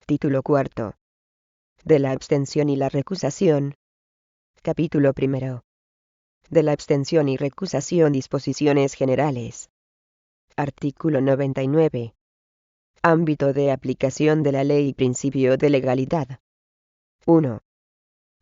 Título cuarto. De la abstención y la recusación. Capítulo primero. De la abstención y recusación. Disposiciones generales. Artículo 99. Ámbito de aplicación de la ley y principio de legalidad. 1.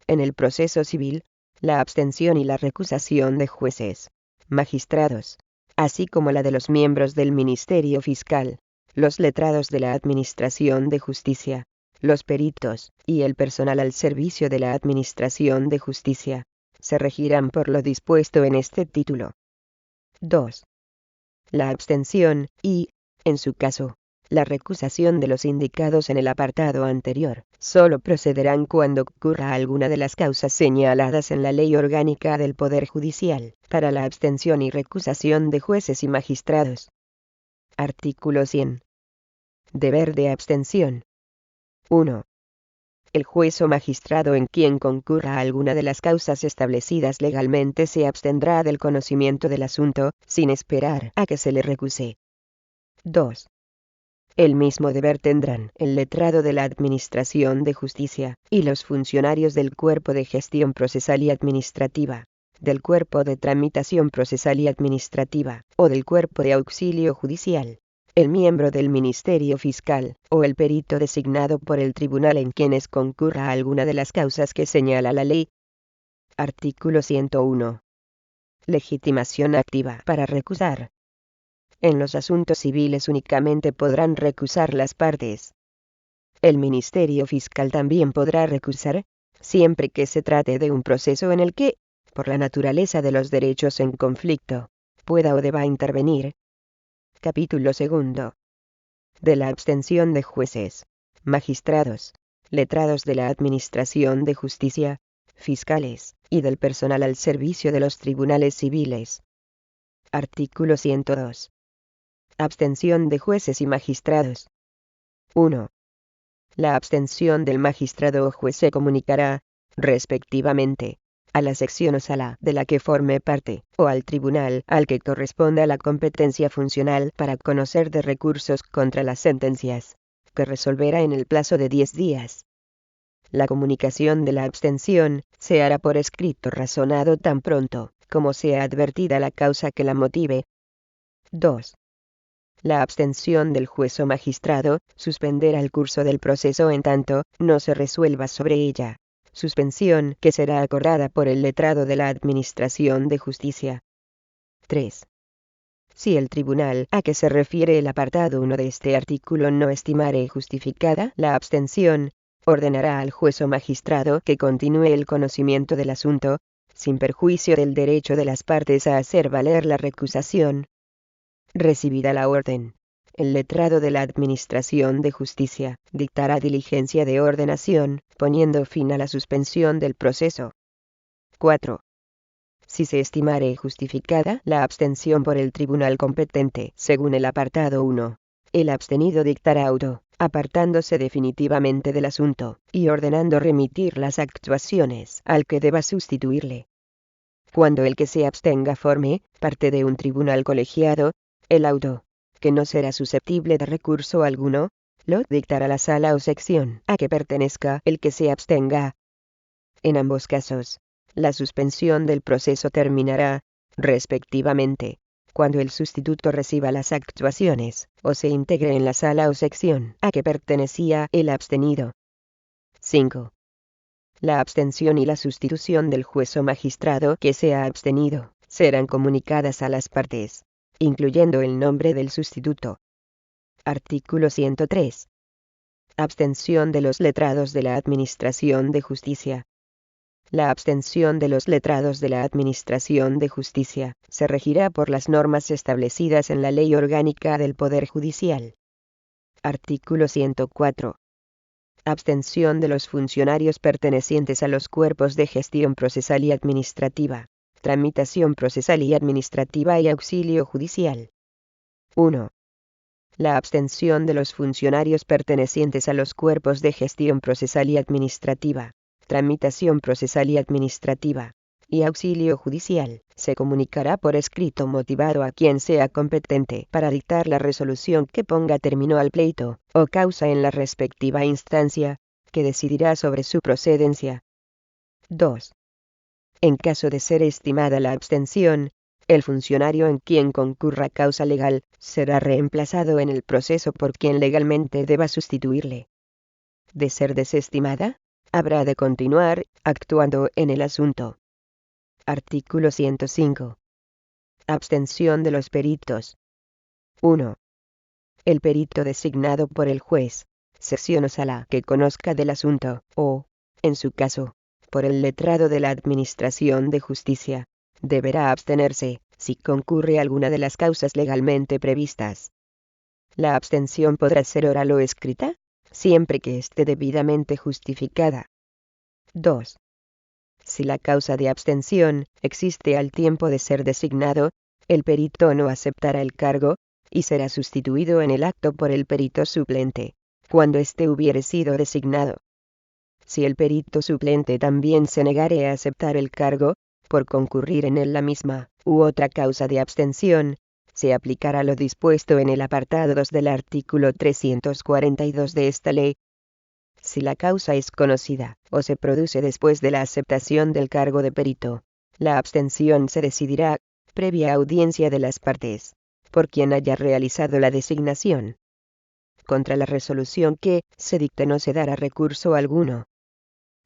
En el proceso civil, la abstención y la recusación de jueces, magistrados, así como la de los miembros del Ministerio Fiscal, los letrados de la Administración de Justicia, los peritos y el personal al servicio de la Administración de Justicia, se regirán por lo dispuesto en este título. 2. La abstención y, en su caso, la recusación de los indicados en el apartado anterior, solo procederán cuando ocurra alguna de las causas señaladas en la Ley Orgánica del Poder Judicial, para la abstención y recusación de jueces y magistrados. Artículo 100. Deber de abstención. 1. El juez o magistrado en quien concurra alguna de las causas establecidas legalmente se abstendrá del conocimiento del asunto, sin esperar a que se le recuse. 2. El mismo deber tendrán el letrado de la Administración de Justicia, y los funcionarios del Cuerpo de Gestión Procesal y Administrativa, del Cuerpo de Tramitación Procesal y Administrativa, o del Cuerpo de Auxilio Judicial, el miembro del Ministerio Fiscal, o el perito designado por el tribunal en quienes concurra alguna de las causas que señala la ley. Artículo 101. Legitimación activa para recusar. En los asuntos civiles únicamente podrán recusar las partes. El Ministerio Fiscal también podrá recusar, siempre que se trate de un proceso en el que, por la naturaleza de los derechos en conflicto, pueda o deba intervenir. Capítulo segundo. De la abstención de jueces, magistrados, letrados de la Administración de Justicia, fiscales, y del personal al servicio de los tribunales civiles. Artículo 102. Abstención de jueces y magistrados. 1. La abstención del magistrado o juez se comunicará, respectivamente, a la sección o sala de la que forme parte, o al tribunal al que corresponda la competencia funcional para conocer de recursos contra las sentencias, que resolverá en el plazo de 10 días. La comunicación de la abstención se hará por escrito razonado tan pronto como sea advertida la causa que la motive. 2. La abstención del juez o magistrado suspenderá el curso del proceso en tanto no se resuelva sobre ella, suspensión que será acordada por el letrado de la Administración de Justicia. 3. Si el tribunal a que se refiere el apartado 1 de este artículo no estimare justificada la abstención, ordenará al juez o magistrado que continúe el conocimiento del asunto, sin perjuicio del derecho de las partes a hacer valer la recusación. Recibida la orden, el letrado de la Administración de Justicia dictará diligencia de ordenación, poniendo fin a la suspensión del proceso. 4. Si se estimare justificada la abstención por el tribunal competente, según el apartado 1, el abstenido dictará auto, apartándose definitivamente del asunto, y ordenando remitir las actuaciones al que deba sustituirle. Cuando el que se abstenga forme parte de un tribunal colegiado, el auto, que no será susceptible de recurso alguno, lo dictará la sala o sección a que pertenezca el que se abstenga. En ambos casos, la suspensión del proceso terminará, respectivamente, cuando el sustituto reciba las actuaciones, o se integre en la sala o sección a que pertenecía el abstenido. 5. La abstención y la sustitución del juez o magistrado que se ha abstenido serán comunicadas a las partes, incluyendo el nombre del sustituto. Artículo 103. Abstención de los letrados de la Administración de Justicia. La abstención de los letrados de la Administración de Justicia se regirá por las normas establecidas en la Ley Orgánica del Poder Judicial. Artículo 104. Abstención de los funcionarios pertenecientes a los cuerpos de gestión procesal y administrativa, tramitación procesal y administrativa y auxilio judicial. 1. La abstención de los funcionarios pertenecientes a los cuerpos de gestión procesal y administrativa, tramitación procesal y administrativa, y auxilio judicial, se comunicará por escrito motivado a quien sea competente para dictar la resolución que ponga término al pleito o causa en la respectiva instancia, que decidirá sobre su procedencia. 2. En caso de ser estimada la abstención, el funcionario en quien concurra causa legal será reemplazado en el proceso por quien legalmente deba sustituirle. De ser desestimada, habrá de continuar actuando en el asunto. Artículo 105. Abstención de los peritos. 1. El perito designado por el juez, sección o sala que conozca del asunto, o, en su caso, por el letrado de la Administración de Justicia, deberá abstenerse, si concurre alguna de las causas legalmente previstas. La abstención podrá ser oral o escrita, siempre que esté debidamente justificada. 2. Si la causa de abstención existe al tiempo de ser designado, el perito no aceptará el cargo, y será sustituido en el acto por el perito suplente, cuando éste hubiere sido designado. Si el perito suplente también se negare a aceptar el cargo, por concurrir en él la misma, u otra causa de abstención, se aplicará lo dispuesto en el apartado 2 del artículo 342 de esta ley. Si la causa es conocida, o se produce después de la aceptación del cargo de perito, la abstención se decidirá, previa audiencia de las partes, por quien haya realizado la designación. Contra la resolución que se dicte no se dará recurso alguno.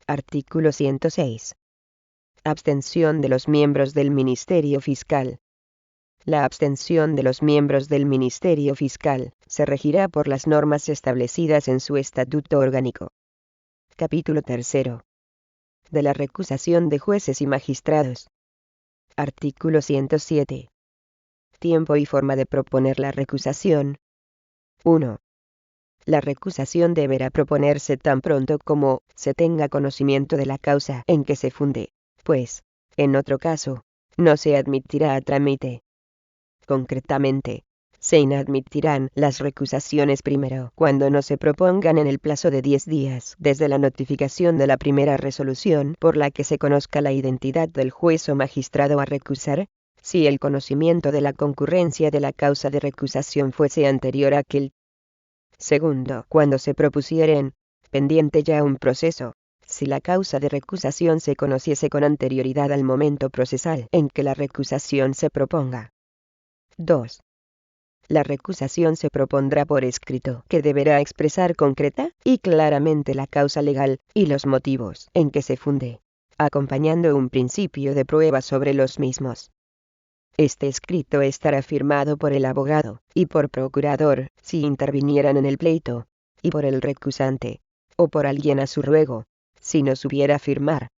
Artículo 106. Abstención de los miembros del Ministerio Fiscal. La abstención de los miembros del Ministerio Fiscal se regirá por las normas establecidas en su Estatuto Orgánico. Capítulo 3. De la recusación de jueces y magistrados. Artículo 107. Tiempo y forma de proponer la recusación. 1. La recusación deberá proponerse tan pronto como se tenga conocimiento de la causa en que se funde, pues, en otro caso, no se admitirá a trámite. Concretamente, se inadmitirán las recusaciones primero cuando no se propongan en el plazo de 10 días desde la notificación de la primera resolución por la que se conozca la identidad del juez o magistrado a recusar, si el conocimiento de la concurrencia de la causa de recusación fuese anterior a aquel. Segundo, cuando se propusieren, pendiente ya un proceso, si la causa de recusación se conociese con anterioridad al momento procesal en que la recusación se proponga. 2. La recusación se propondrá por escrito, que deberá expresar concreta y claramente la causa legal y los motivos en que se funde, acompañando un principio de prueba sobre los mismos. Este escrito estará firmado por el abogado y por procurador, si intervinieran en el pleito, y por el recusante, o por alguien a su ruego, si no supiera firmar.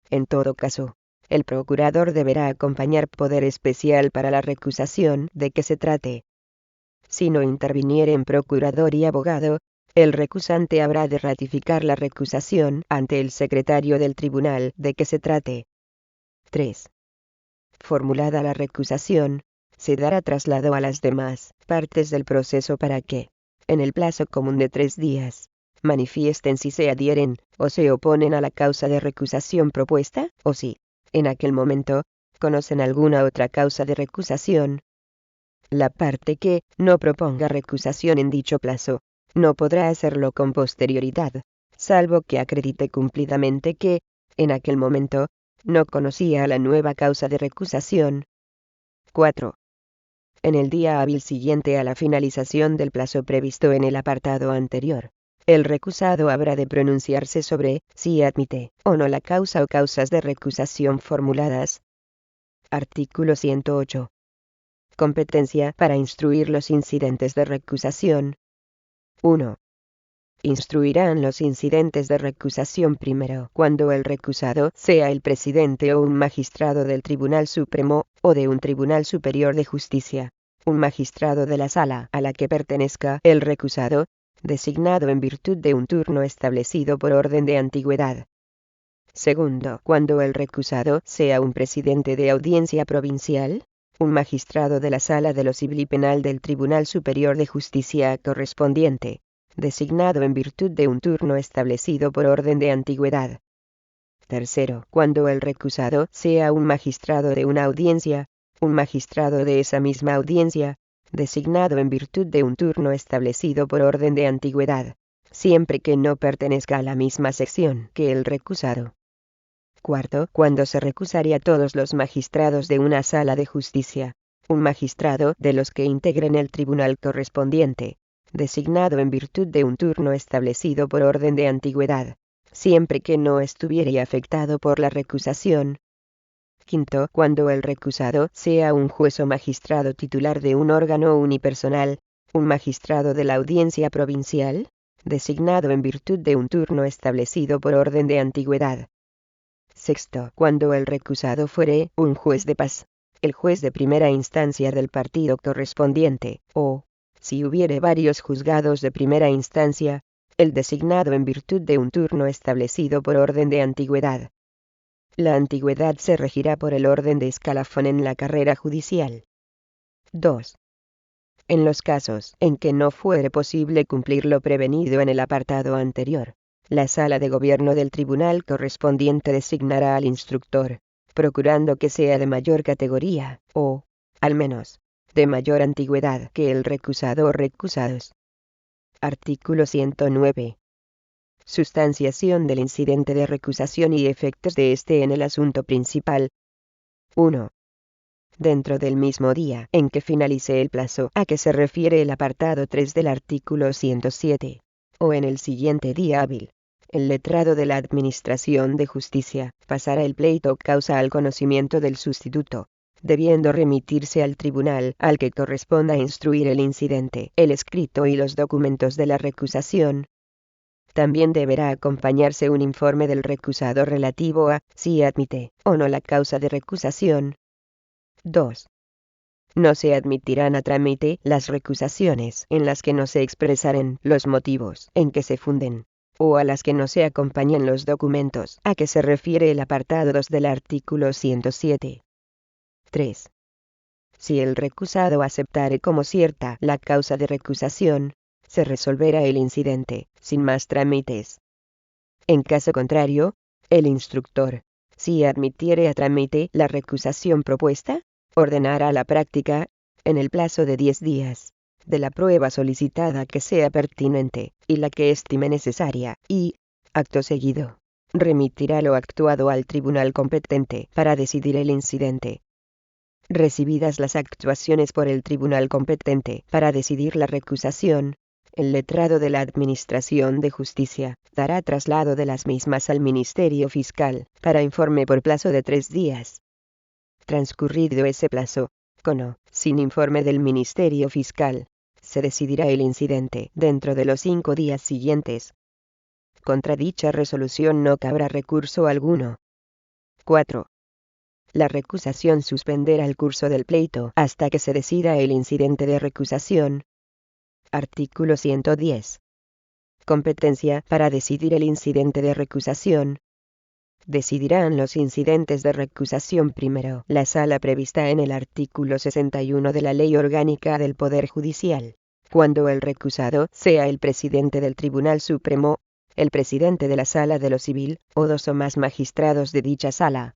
En todo caso, el procurador deberá acompañar poder especial para la recusación de que se trate. Si no intervinieren procurador y abogado, el recusante habrá de ratificar la recusación ante el secretario del tribunal de que se trate. 3. Formulada la recusación, se dará traslado a las demás partes del proceso para que, en el plazo común de 3 días, manifiesten si se adhieren o se oponen a la causa de recusación propuesta, o si, en aquel momento, conocen alguna otra causa de recusación. La parte que no proponga recusación en dicho plazo, no podrá hacerlo con posterioridad, salvo que acredite cumplidamente que, en aquel momento, no conocía la nueva causa de recusación. 4. En el día hábil siguiente a la finalización del plazo previsto en el apartado anterior, el recusado habrá de pronunciarse sobre si admite o no la causa o causas de recusación formuladas. Artículo 108. Competencia para instruir los incidentes de recusación. 1. Instruirán los incidentes de recusación primero cuando el recusado sea el presidente o un magistrado del Tribunal Supremo, o de un Tribunal Superior de Justicia, un magistrado de la sala a la que pertenezca el recusado, designado en virtud de un turno establecido por orden de antigüedad. Segundo, cuando el recusado sea un presidente de audiencia provincial, un magistrado de la Sala de lo Civil y Penal del Tribunal Superior de Justicia correspondiente, designado en virtud de un turno establecido por orden de antigüedad. Tercero, cuando el recusado sea un magistrado de una audiencia, un magistrado de esa misma audiencia, designado en virtud de un turno establecido por orden de antigüedad, siempre que no pertenezca a la misma sección que el recusado. Cuarto, cuando se recusare a todos los magistrados de una sala de justicia, un magistrado de los que integren el tribunal correspondiente, designado en virtud de un turno establecido por orden de antigüedad, siempre que no estuviere afectado por la recusación. Quinto, cuando el recusado sea un juez o magistrado titular de un órgano unipersonal, un magistrado de la audiencia provincial, designado en virtud de un turno establecido por orden de antigüedad. Sexto, cuando el recusado fuere un juez de paz, el juez de primera instancia del partido correspondiente, o, si hubiere varios juzgados de primera instancia, el designado en virtud de un turno establecido por orden de antigüedad. La antigüedad se regirá por el orden de escalafón en la carrera judicial. 2. En los casos en que no fuere posible cumplir lo prevenido en el apartado anterior, la sala de gobierno del tribunal correspondiente designará al instructor, procurando que sea de mayor categoría, o, al menos, de mayor antigüedad que el recusado o recusados. Artículo 109. Sustanciación del incidente de recusación y efectos de este en el asunto principal. 1. Dentro del mismo día en que finalice el plazo a que se refiere el apartado 3 del artículo 107, o en el siguiente día hábil, el letrado de la Administración de Justicia pasará el pleito o causa al conocimiento del sustituto, debiendo remitirse al tribunal al que corresponda instruir el incidente, el escrito y los documentos de la recusación. También deberá acompañarse un informe del recusado relativo a si admite o no la causa de recusación. 2. No se admitirán a trámite las recusaciones en las que no se expresaren los motivos en que se funden, o a las que no se acompañen los documentos a que se refiere el apartado 2 del artículo 107. 3. Si el recusado aceptare como cierta la causa de recusación, se resolverá el incidente, sin más trámites. En caso contrario, el instructor, si admitiere a trámite la recusación propuesta, ordenará la práctica, en el plazo de 10 días, de la prueba solicitada que sea pertinente, y la que estime necesaria, y, acto seguido, remitirá lo actuado al tribunal competente para decidir el incidente. Recibidas las actuaciones por el tribunal competente para decidir la recusación, el letrado de la Administración de Justicia dará traslado de las mismas al Ministerio Fiscal, para informe por plazo de 3 días. Transcurrido ese plazo, con o sin informe del Ministerio Fiscal, se decidirá el incidente dentro de los 5 días siguientes. Contra dicha resolución no cabrá recurso alguno. 4. La recusación suspenderá el curso del pleito hasta que se decida el incidente de recusación. Artículo 110. Competencia para decidir el incidente de recusación. Decidirán los incidentes de recusación primero la sala prevista en el artículo 61 de la Ley Orgánica del Poder Judicial, cuando el recusado sea el presidente del Tribunal Supremo, el presidente de la Sala de lo Civil, o 2 o más magistrados de dicha sala.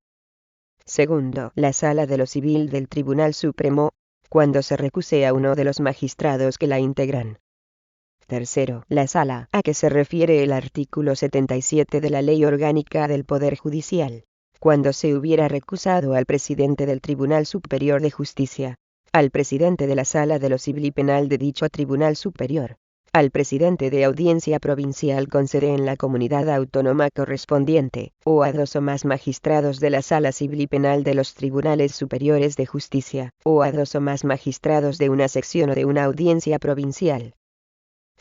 Segundo, la Sala de lo Civil del Tribunal Supremo, cuando se recuse a uno de los magistrados que la integran. Tercero, la sala a que se refiere el artículo 77 de la Ley Orgánica del Poder Judicial, cuando se hubiera recusado al presidente del Tribunal Superior de Justicia, al presidente de la Sala de lo Civil y Penal de dicho Tribunal Superior, al presidente de audiencia provincial con sede en la comunidad autónoma correspondiente, o a 2 o más magistrados de la Sala Civil y Penal de los Tribunales Superiores de Justicia, o a 2 o más magistrados de una sección o de una audiencia provincial.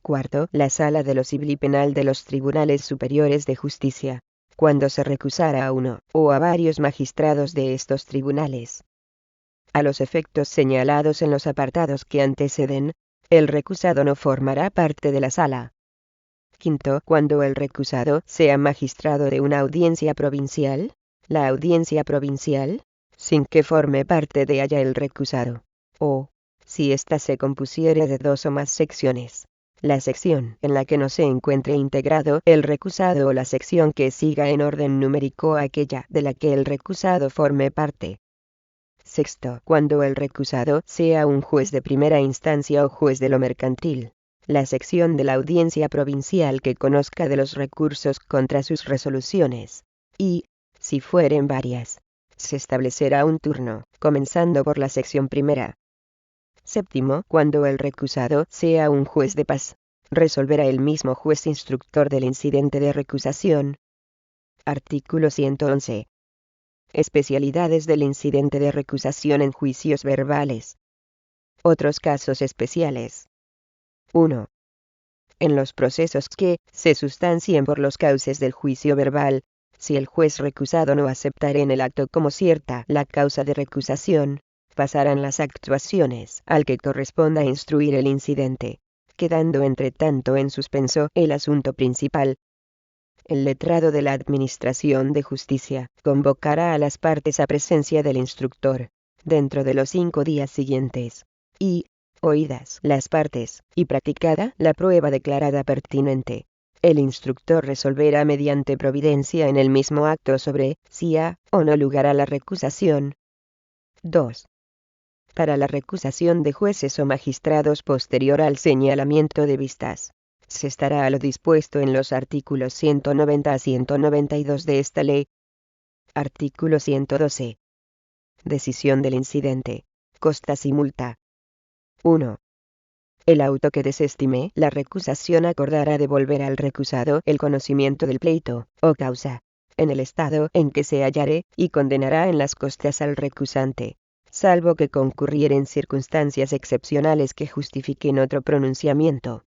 Cuarto, la Sala de lo Civil y Penal de los Tribunales Superiores de Justicia, cuando se recusara a uno o a varios magistrados de estos tribunales. A los efectos señalados en los apartados que anteceden, el recusado no formará parte de la sala. Quinto, cuando el recusado sea magistrado de una audiencia provincial, la audiencia provincial, sin que forme parte de ella el recusado, o, si ésta se compusiere de 2 o más secciones, La sección en la que no se encuentre integrado el recusado o la sección que siga en orden numérico aquella de la que el recusado forme parte. Sexto, cuando el recusado sea un juez de primera instancia o juez de lo mercantil. La sección de la audiencia provincial que conozca de los recursos contra sus resoluciones. Y, si fueren varias, se establecerá un turno, comenzando por la sección primera. Séptimo, cuando el recusado sea un juez de paz, resolverá el mismo juez instructor del incidente de recusación. Artículo 111. Especialidades del incidente de recusación en juicios verbales. Otros casos especiales. 1. En los procesos que se sustancien por los cauces del juicio verbal, si el juez recusado no aceptare en el acto como cierta la causa de recusación, pasarán las actuaciones al que corresponda instruir el incidente, quedando entre tanto en suspenso el asunto principal. El letrado de la Administración de Justicia convocará a las partes a presencia del instructor, dentro de los 5 días siguientes, y, oídas las partes, y practicada la prueba declarada pertinente, el instructor resolverá mediante providencia en el mismo acto sobre si ha o no lugar a la recusación. 2. Para la recusación de jueces o magistrados posterior al señalamiento de vistas, se estará a lo dispuesto en los artículos 190 a 192 de esta ley. Artículo 112. Decisión del incidente. Costas y multa. 1. El auto que desestime la recusación acordará devolver al recusado el conocimiento del pleito, o causa, en el estado en que se hallare, y condenará en las costas al recusante, salvo que concurrieren circunstancias excepcionales que justifiquen otro pronunciamiento.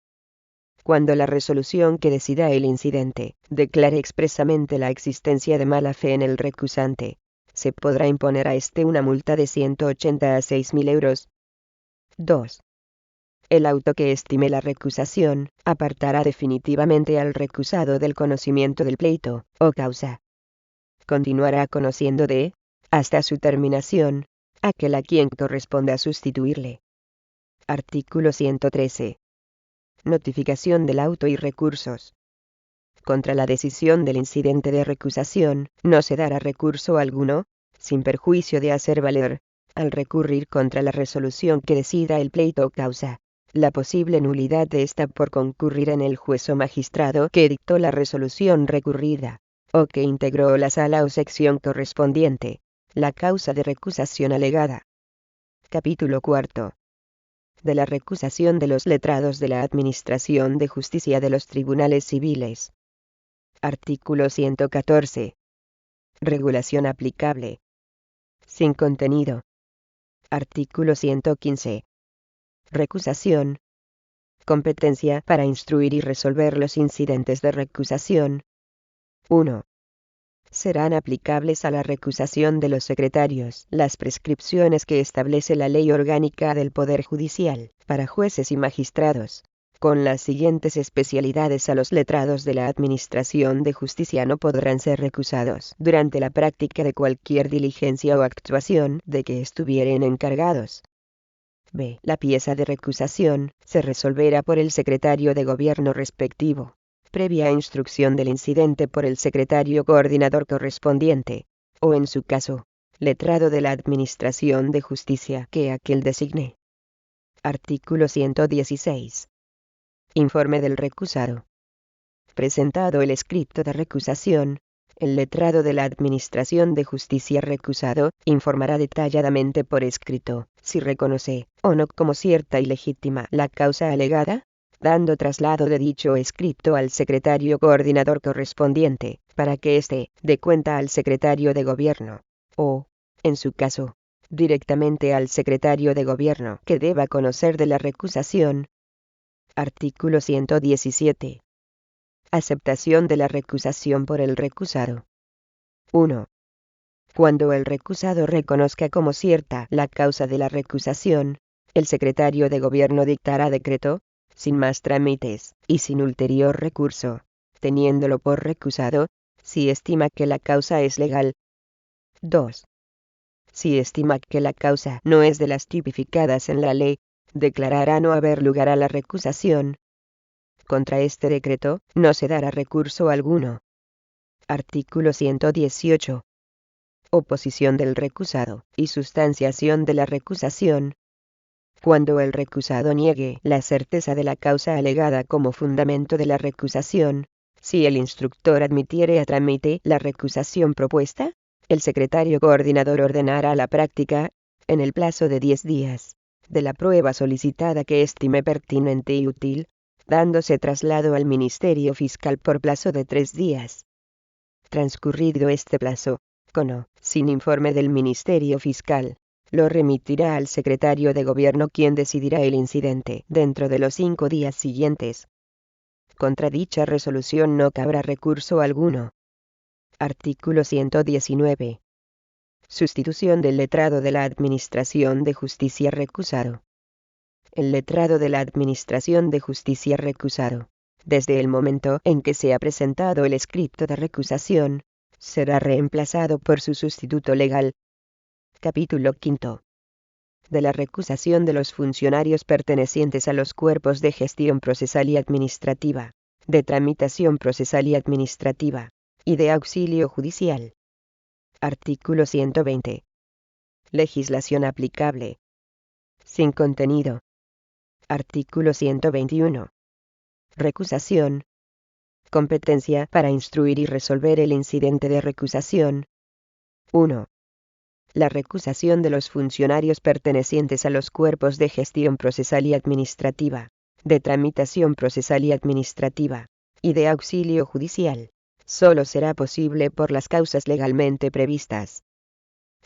Cuando la resolución que decida el incidente declare expresamente la existencia de mala fe en el recusante, se podrá imponer a éste una multa de 180 a 6.000 euros. 2. El auto que estime la recusación apartará definitivamente al recusado del conocimiento del pleito, o causa. Continuará conociendo de, hasta su terminación, aquel a quien corresponda sustituirle. Artículo 113. Notificación del auto y recursos. Contra la decisión del incidente de recusación, no se dará recurso alguno, sin perjuicio de hacer valer, al recurrir contra la resolución que decida el pleito o causa, la posible nulidad de esta por concurrir en el juez o magistrado que dictó la resolución recurrida, o que integró la sala o sección correspondiente, la causa de recusación alegada. Capítulo 4. De la recusación de los letrados de la Administración de Justicia de los Tribunales Civiles. Artículo 114. Regulación aplicable. Sin contenido. Artículo 115. Recusación. Competencia para instruir y resolver los incidentes de recusación. 1. Serán aplicables a la recusación de los secretarios las prescripciones que establece la Ley Orgánica del Poder Judicial para jueces y magistrados, con las siguientes especialidades: a los letrados de la Administración de Justicia no podrán ser recusados durante la práctica de cualquier diligencia o actuación de que estuvieren encargados. B. La pieza de recusación se resolverá por el secretario de gobierno respectivo, previa instrucción del incidente por el secretario coordinador correspondiente, o en su caso, letrado de la Administración de Justicia que aquel designe. Artículo 116. Informe del recusado. Presentado el escrito de recusación, el letrado de la Administración de Justicia recusado informará detalladamente por escrito si reconoce o no como cierta y legítima la causa alegada, dando traslado de dicho escrito al secretario coordinador correspondiente, para que éste dé cuenta al secretario de gobierno, o, en su caso, directamente al secretario de gobierno que deba conocer de la recusación. Artículo 117. Aceptación de la recusación por el recusado. 1. Cuando el recusado reconozca como cierta la causa de la recusación, el secretario de gobierno dictará decreto, sin más trámites, y sin ulterior recurso, teniéndolo por recusado, si estima que la causa es legal. 2. Si estima que la causa no es de las tipificadas en la ley, declarará no haber lugar a la recusación. Contra este decreto, no se dará recurso alguno. Artículo 118. Oposición del recusado, y sustanciación de la recusación. Cuando el recusado niegue la certeza de la causa alegada como fundamento de la recusación, si el instructor admitiere a trámite la recusación propuesta, el secretario coordinador ordenará la práctica, en el plazo de 10 días, de la prueba solicitada que estime pertinente y útil, dándose traslado al Ministerio Fiscal por plazo de 3 días. Transcurrido este plazo, con o sin informe del Ministerio Fiscal, lo remitirá al secretario de Gobierno, quien decidirá el incidente dentro de los 5 días siguientes. Contra dicha resolución no cabrá recurso alguno. Artículo 119. Sustitución del letrado de la Administración de Justicia recusado. El letrado de la Administración de Justicia recusado, desde el momento en que se ha presentado el escrito de recusación, será reemplazado por su sustituto legal. Capítulo 5. De la recusación de los funcionarios pertenecientes a los cuerpos de gestión procesal y administrativa, de tramitación procesal y administrativa, y de auxilio judicial. Artículo 120. Legislación aplicable. Sin contenido. Artículo 121. Recusación. Competencia para instruir y resolver el incidente de recusación. 1. La recusación de los funcionarios pertenecientes a los cuerpos de gestión procesal y administrativa, de tramitación procesal y administrativa, y de auxilio judicial, solo será posible por las causas legalmente previstas.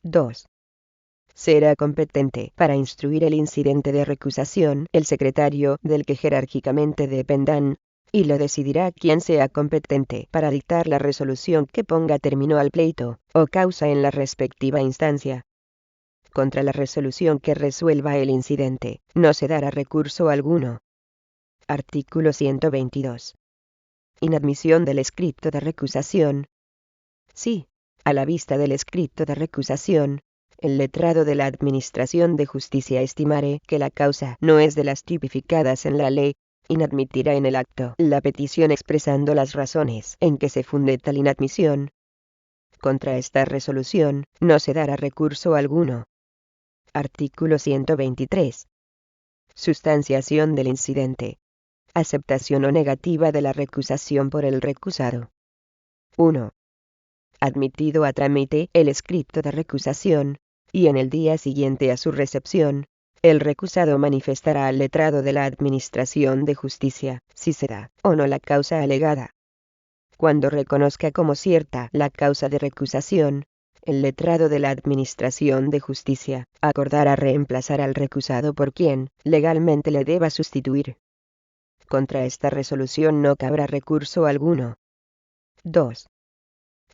2. Será competente para instruir el incidente de recusación el secretario del que jerárquicamente dependan, y lo decidirá quien sea competente para dictar la resolución que ponga término al pleito o causa en la respectiva instancia. Contra la resolución que resuelva el incidente, no se dará recurso alguno. Artículo 122. Inadmisión del escrito de recusación. Si, a la vista del escrito de recusación, el letrado de la Administración de Justicia estimare que la causa no es de las tipificadas en la ley, inadmitirá en el acto la petición expresando las razones en que se funde tal inadmisión. Contra esta resolución, no se dará recurso alguno. Artículo 123. Sustanciación del incidente. Aceptación o negativa de la recusación por el recusado. 1. Admitido a trámite el escrito de recusación, y en el día siguiente a su recepción, el recusado manifestará al letrado de la Administración de Justicia si se da o no la causa alegada. Cuando reconozca como cierta la causa de recusación, el letrado de la Administración de Justicia acordará reemplazar al recusado por quien legalmente le deba sustituir. Contra esta resolución no cabrá recurso alguno. 2.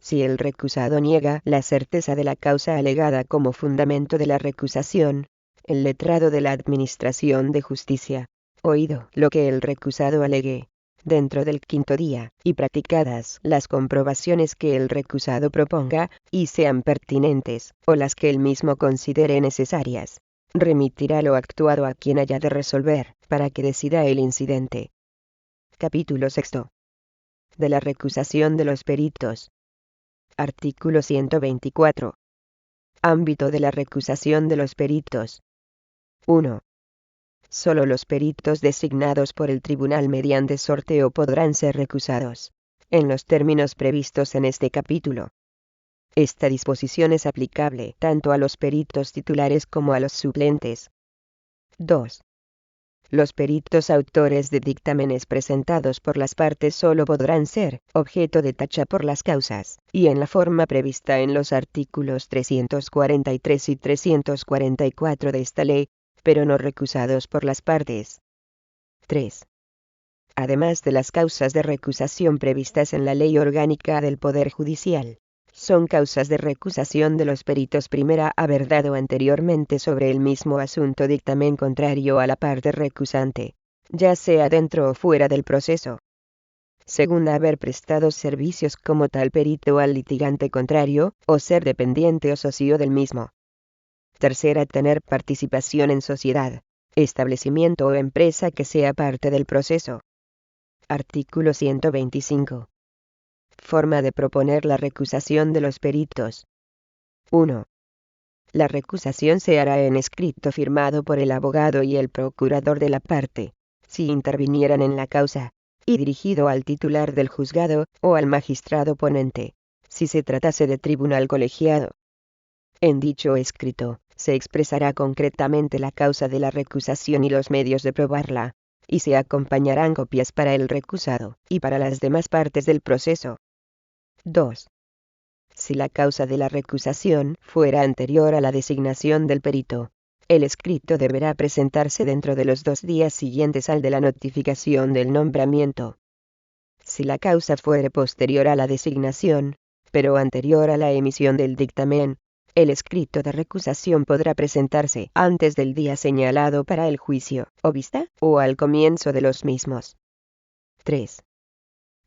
Si el recusado niega la certeza de la causa alegada como fundamento de la recusación, el letrado de la Administración de Justicia, oído lo que el recusado alegue, dentro del 5º día, y practicadas las comprobaciones que el recusado proponga, y sean pertinentes, o las que él mismo considere necesarias, remitirá lo actuado a quien haya de resolver, para que decida el incidente. Capítulo 6. De la recusación de los peritos. Artículo 124. Ámbito de la recusación de los peritos. 1. Solo los peritos designados por el tribunal mediante sorteo podrán ser recusados, en los términos previstos en este capítulo. Esta disposición es aplicable tanto a los peritos titulares como a los suplentes. 2. Los peritos autores de dictámenes presentados por las partes solo podrán ser objeto de tacha por las causas, y en la forma prevista en los artículos 343 y 344 de esta ley, pero no recusados por las partes. 3. Además de las causas de recusación previstas en la Ley Orgánica del Poder Judicial, son causas de recusación de los peritos primera haber dado anteriormente sobre el mismo asunto dictamen contrario a la parte recusante, ya sea dentro o fuera del proceso. Segunda, haber prestado servicios como tal perito al litigante contrario, o ser dependiente o socio del mismo. Tercera, tener participación en sociedad, establecimiento o empresa que sea parte del proceso. Artículo 125. Forma de proponer la recusación de los peritos. 1. La recusación se hará en escrito firmado por el abogado y el procurador de la parte, si intervinieran en la causa, y dirigido al titular del juzgado, o al magistrado ponente, si se tratase de tribunal colegiado. En dicho escrito, se expresará concretamente la causa de la recusación y los medios de probarla, y se acompañarán copias para el recusado, y para las demás partes del proceso. 2. Si la causa de la recusación fuera anterior a la designación del perito, el escrito deberá presentarse dentro de los 2 días siguientes al de la notificación del nombramiento. Si la causa fuere posterior a la designación, pero anterior a la emisión del dictamen, el escrito de recusación podrá presentarse antes del día señalado para el juicio, o vista, o al comienzo de los mismos. 3.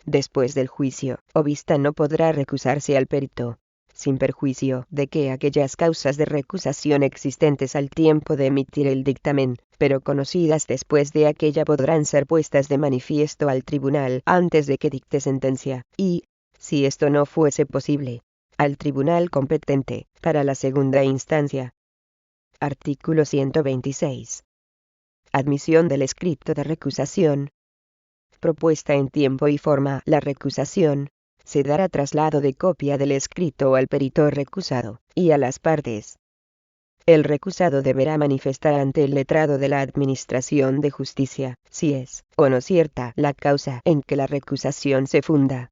Después del juicio, o vista no podrá recusarse al perito, sin perjuicio de que aquellas causas de recusación existentes al tiempo de emitir el dictamen, pero conocidas después de aquella podrán ser puestas de manifiesto al tribunal antes de que dicte sentencia, y, si esto no fuese posible, al tribunal competente, para la segunda instancia. Artículo 126. Admisión del escrito de recusación. Propuesta en tiempo y forma la recusación, se dará traslado de copia del escrito al perito recusado, y a las partes. El recusado deberá manifestar ante el letrado de la Administración de Justicia, si es o no cierta la causa en que la recusación se funda.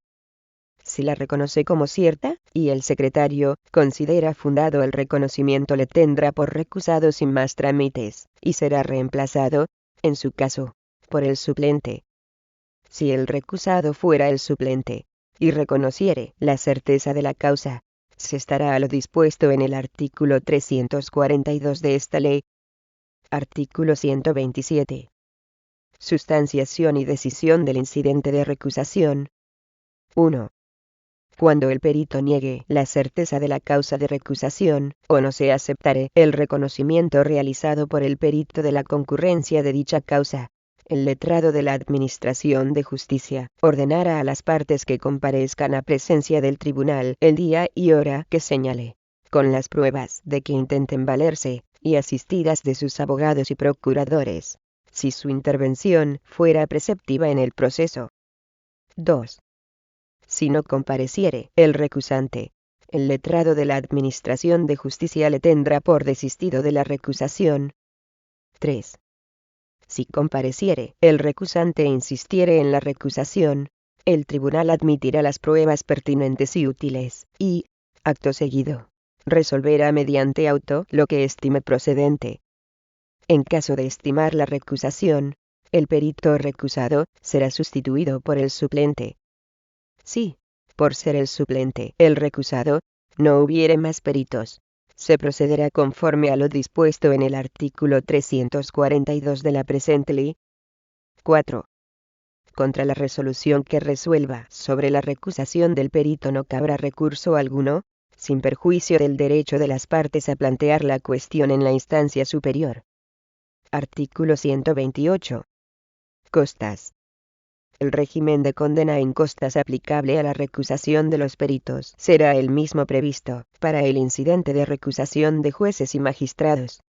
Si la reconoce como cierta, y el secretario considera fundado el reconocimiento, le tendrá por recusado sin más trámites, y será reemplazado, en su caso, por el suplente. Si el recusado fuera el suplente, y reconociere la certeza de la causa, se estará a lo dispuesto en el artículo 342 de esta ley. Artículo 127. Sustanciación y decisión del incidente de recusación. 1. Cuando el perito niegue la certeza de la causa de recusación, o no se aceptare el reconocimiento realizado por el perito de la concurrencia de dicha causa, el letrado de la Administración de Justicia ordenará a las partes que comparezcan a presencia del tribunal el día y hora que señale, con las pruebas de que intenten valerse, y asistidas de sus abogados y procuradores, si su intervención fuera preceptiva en el proceso. 2. Si no compareciere el recusante, el letrado de la Administración de Justicia le tendrá por desistido de la recusación. 3. Si compareciere el recusante e insistiere en la recusación, el tribunal admitirá las pruebas pertinentes y útiles, y, acto seguido, resolverá mediante auto lo que estime procedente. En caso de estimar la recusación, el perito recusado será sustituido por el suplente. Si, por ser el suplente el recusado, no hubiere más peritos, se procederá conforme a lo dispuesto en el artículo 342 de la presente ley. 4. Contra la resolución que resuelva sobre la recusación del perito no cabrá recurso alguno, sin perjuicio del derecho de las partes a plantear la cuestión en la instancia superior. Artículo 128. Costas. El régimen de condena en costas aplicable a la recusación de los peritos será el mismo previsto para el incidente de recusación de jueces y magistrados.